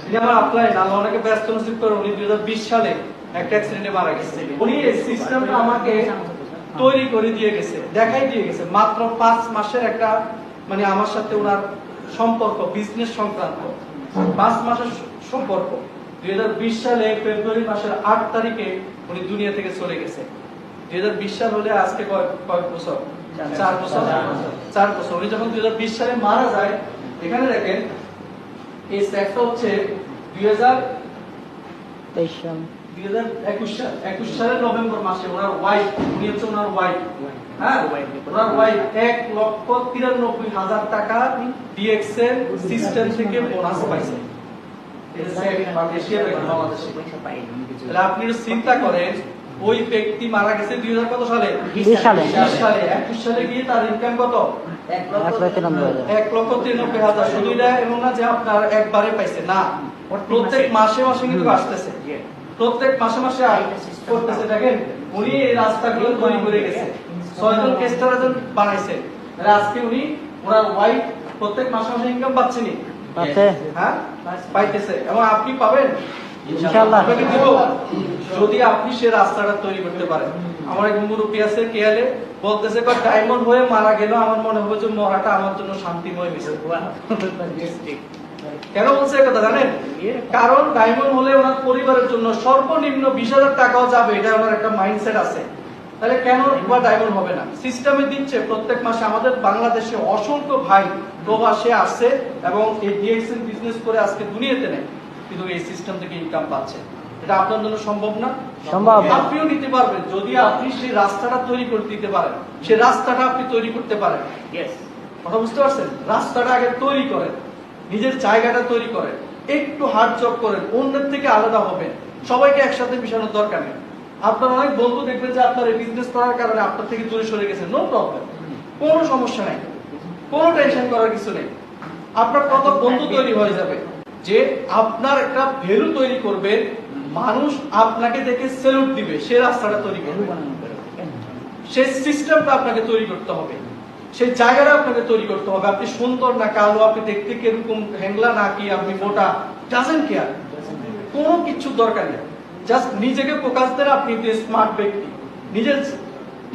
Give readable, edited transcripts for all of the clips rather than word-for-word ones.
তিনি আমার আপলাইন, আল্লাহ ওনাকে ব্যস্ত নসিব করে, উনি 2020 সালে একটা অ্যাক্সিডেন্টে মারা গেছে। উনি এই সিস্টেমটা আমাকে তৈরি করে দিয়ে গেছে, দেখাই দিয়ে গেছে। মাত্র 5 মাসের একটা মানে আমার সাথে ওনার সম্পর্ক, বিজনেস সংক্রান্ত 5 মাসের সম্পর্ক। 2020 সালে ফেব্রুয়ারি মাসের 8 তারিখে উনি দুনিয়া থেকে চলে গেছে। 2020 সাল হলে আজকে কয়েক বছর? 4 বছর। 4 বছর। উনি যখন 2020 সালে মারা যায়, এখানে দেখেন এই স্ট্যাকটা হচ্ছে 2021 সালের নভেম্বর মাসে ওনার ওয়াইফ, উনি হচ্ছে ওনার ওয়াইফ, হ্যাঁ ওনার ওয়াইফ 1,93,000 টাকা ডিএক্সএল সিস্টেম থেকে বোনাস পাইছে। আপনি চিন্তা করেন, ওই ব্যক্তি মারা গেছে 2000 কত সালে? 20 সালে। 21 সালে গিয়ে তার ইনকাম কত? 1,93,000। শুধু এটা এমন না যে আপনার একবারে পাইছে, না, প্রত্যেক মাসে মাসে কিন্তু আসতেছে, প্রত্যেক মাসে মাসে করতেছে। দেখেন উনি এই রাস্তাগুলো তৈরি করে গেছে, 6 জন কেস্টারাজন বানাইছে। আজকে উনি ওনার ওয়াইফ প্রত্যেক মাসে মাসে ইনকাম পাচ্ছেন, হ্যাঁ পাইতেছে, এবং আপনি পাবেন ইনশাআল্লাহ। যদি আপনি সে রাস্তাটা তৈরি করতে পারেন। আমার এক মুরব্বী আছে কেয়ালে, বলতেছে ডায়মন্ড হয়ে মারা গেল, আমার মনে হবে যে মরাটা আমার জন্য শান্তিময় হয়েছে। কেন বলছে কথা জানেন? কারণ ডায়মন্ড হলে ওনার পরিবারের জন্য সর্বনিম্ন 20,000 টাকাও যাবে, এটা ওনার একটা মাইন্ডসেট আছে। তাহলে কেন বা ডায়মন্ড হবে না? সিস্টেমে দিচ্ছে প্রত্যেক মাসে। আমাদের বাংলাদেশে অসংখ্য ভাই প্রবাসে আসছে এবং এই ডিএক্সএল বিজনেস করে আজকে দুনিয়াতে নেই, কিন্তু এই সিস্টেম থেকে ইনকাম পাচ্ছে। এটা আপনার জন্য সম্ভব না? সম্ভব। আপনিও নিতে পারবেন যদি আপনি সেই রাস্তাটা তৈরি করে দিতে পারেন। সেই রাস্তাটা আপনি তৈরি করতে পারেন। কথা বুঝতে পারছেন? রাস্তাটা আগে তৈরি করেন, নিজের জায়গাটা তৈরি করেন, একটু হার্ড জব করেন, অন্যের থেকে আলাদা হবেন। সবাইকে একসাথে মিশানোর দরকার নেই। আপনার অনেক বন্ধু দেখবেন যে আপনার এই বিজনেস করার কারণে আপনার থেকে দূরে সরে গেছে, নো প্রবলেম, কোনো সমস্যা নাই, কোনো টেনশন করার কিছু নেই। আপনার কত বন্ধু তৈরি হয়ে যাবে যে আপনার একটা ভ্যালু তৈরি করবে, মানুষ আপনাকে দেখে স্যালুট দিবে। সে রাস্তাটা তৈরি করবে, সেই সিস্টেমটা আপনাকে তৈরি করতে হবে, সেই জায়গাটা আপনাকে তৈরি করতে হবে। আপনি সুন্দর না কালো, আপনি দেখতে কিরকম হ্যাংলা নাকি আপনি মোটা, ডাজেন্ট কেয়ার, কোনো কিছু দরকার নেই। জাস্ট নিজেকে ফোকাস দেন। আপনি স্মার্ট ব্যক্তি, নিজের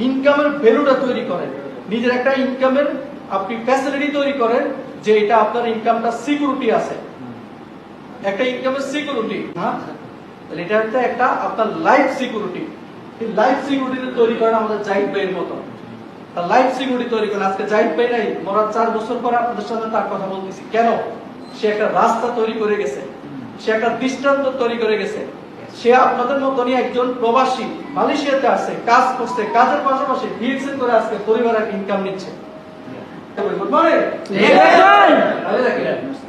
ইনকামের ভ্যালুটা তৈরি করেন, নিজের একটা ইনকামের আপনি ফ্যাসিলিটি তৈরি করেন, যে এটা আপনার ইনকামটা সিকিউরিটি আছে, একটা ইনকামের সিকিউরিটি। হ্যাঁ, এটা হচ্ছে একটা আপনার লাইফ সিকিউরিটি। এই লাইফ সিকিউরিটি তৈরি করেন আমাদের জাহিদ ভাইয়ের মতো। তার লাইফ সিকিউরিটি তৈরি করেন। আজকে জাহিদ ভাই নাই, মরার 4 বছর পরে আপনাদের সামনে তার কথা বলতেছি। কেন? সে একটা রাস্তা তৈরি করে গেছে, সে একটা দৃষ্টান্ত তৈরি করে গেছে। সে আপনাদের মতনই একজন প্রবাসী, মালয়েশিয়াতে আছে, কাজ করছে, কাজের পাশাপাশি ডিএক্সএল করে আজকে পরিবারের ইনকাম নিচ্ছে।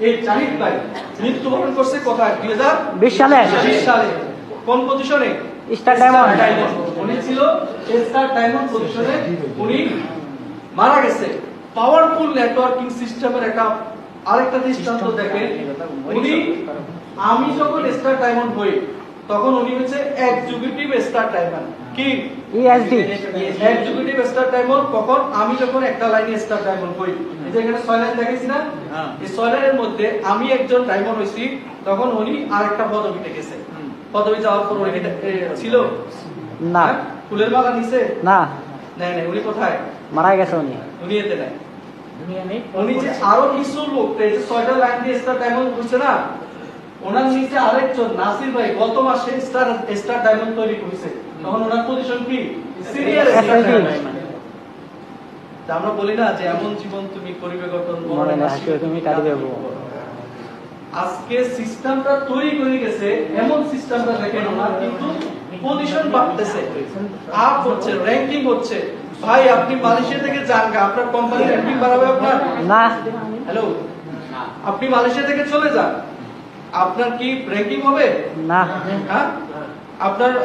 এই জাহিদ ভাই মৃত্যুবরণ করছে কোথায়? 2020 সালে। কোন পজিশনে? Star diamond. উনি ছিল স্টার ডায়মন্ড পজিশনে, উনি মারা গেছে। পাওয়ারফুল নেটওয়ার্কিং সিস্টেমের একটা আরেকটা দৃষ্টান্ত দেখেন। উনি, আমি যখন স্টার ডায়মন্ড হই তখন উনি হচ্ছে এক্সিকিউটিভ স্টার ডায়মন্ড। কি ইএসডি? Executive star diamond. কখন? আমি যখন একটা লাইনে স্টার ডায়মন্ড হই, এই যে এখানে 6 লাইন দেখাইছি না, এই 6 লাইনের মধ্যে আমি একজন ডায়মন্ড হইছি, তখন উনি আরেকটা পদবিতে গেছে। পদবি যাওয়ার পর উনি ছিল না, ফুলের মালা নিছে না, নাই নাই, উনি কোথায়? মারা গেছে। উনি দুনিয়াতে নাই, দুনিয়া নেই। উনি যে আরো কিছু লোক, এই যে 6টা লাইন দিয়ে স্টার ডায়মন্ড হচ্ছে না, ওনার নিচে আরেকজন নাসির ভাই গত মাসে স্টার ডায়মন্ড তৈরি করেছে। তখন ওনার পজিশন কি? Senior star diamond. আমরা বলি না যে এমন জীবন তুমি করিবে গঠন, তুমি কাটিবে। আজকে সিস্টেমটা তৈরি করে গেছে, এমন সিস্টেমটা দেখেন ওনার কিন্তু পজিশন বাড়তেছে, আপ হচ্ছে, র‍্যাঙ্কিং হচ্ছে। ভাই আপনি মালয়েশিয়া থেকে যান, আপনার কোম্পানি র‍্যাঙ্কিং বাড়াবে আপনার? না। হ্যালো, আপনি মালয়েশিয়া থেকে চলে যান, আপনার কি র‍্যাঙ্কিং হবে? না। হ্যাঁ,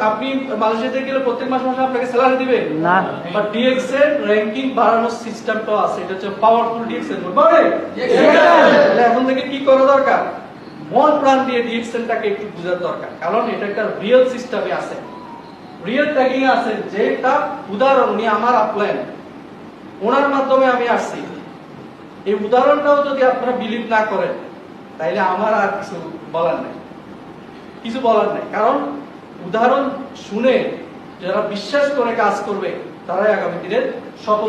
আপনি মালয়েশিয়া থেকে গেলে প্রত্যেক মাসে মাসে আপনাকে স্যালারি দিবে না। বাট ডিএক্সএল র‍্যাঙ্কিং বাড়ানোর সিস্টেমটাও আছে, এটা হচ্ছে পাওয়ারফুল ডিএক্সএল। বলবে এখন থেকে কি করা দরকার? মন প্রাণ দিয়ে ডিএক্সএলটাকে একটু বোঝার দরকার, কারণ এটা একটা রিয়েল সিস্টেমে আছে, রিয়েল ট্যাগিং আছে। যেটা উদাহরণ উনি আমার আপলাইন, ওনার মাধ্যমে আমি আসছি। এই উদাহরণটাও যদি আপনারা বিলিভ না করেন, তাইলে আমার আর কিছু বলার নাই, কারণ উদাহরণ শুনে যারা বিশ্বাস করে কাজ করবে তারাই আগামী দিনের সফল